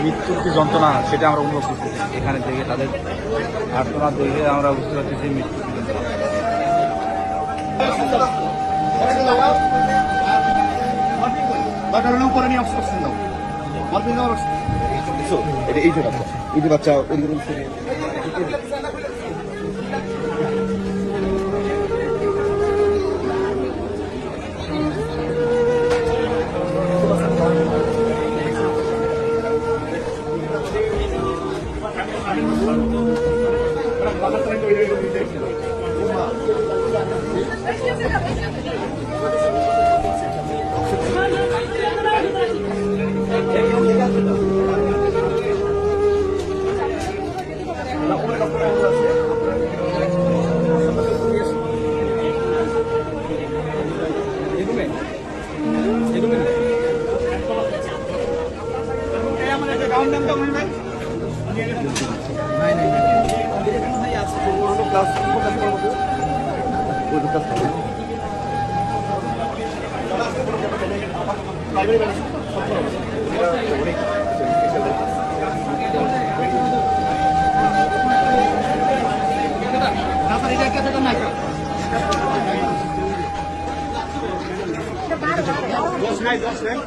মৃত্যুর কি যন্ত্রণা সেটা আমরা অনুভব করতেছি এখানে থেকে তাদের আর্তনাদ দেখে আমরা বুঝতে পারতেছি মৃত্যু উপরে নিয়ে অবস্থান দাও এই যে বাচ্চা এই যে বাচ্চা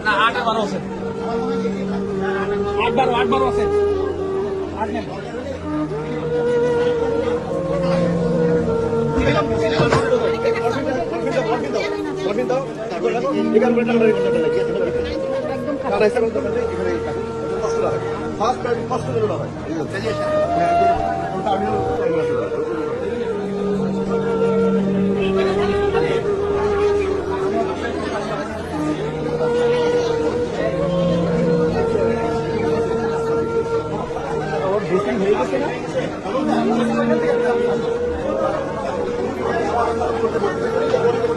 না 8-12 আছে 8-12 আছে 8 নেই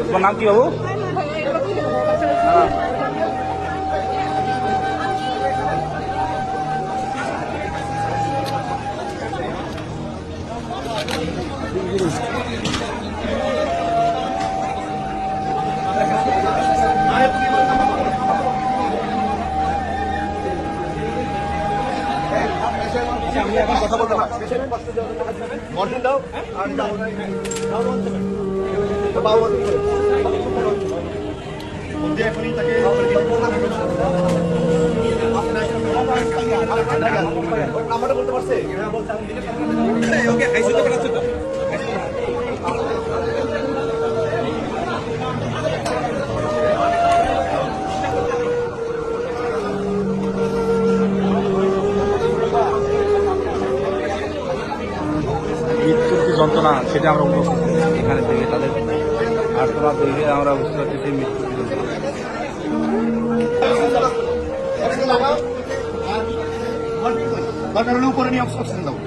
তোমার নাম কি বাবু? আমি এখন কথা বলতে পারছি মর্নিং দাও আর এখনই তাকে নাম্বারটা বলতে পারছে মৃত্যুর কি যন্ত্রণা সেটা আমরা অনুভব করতেছি এখানে থেকে তাদের আর্তনাদ দেখে আমরা বুঝতে পারতেছি মৃত্যুর কি যন্ত্রণা উপরে নিয়ে অবস্থান দাও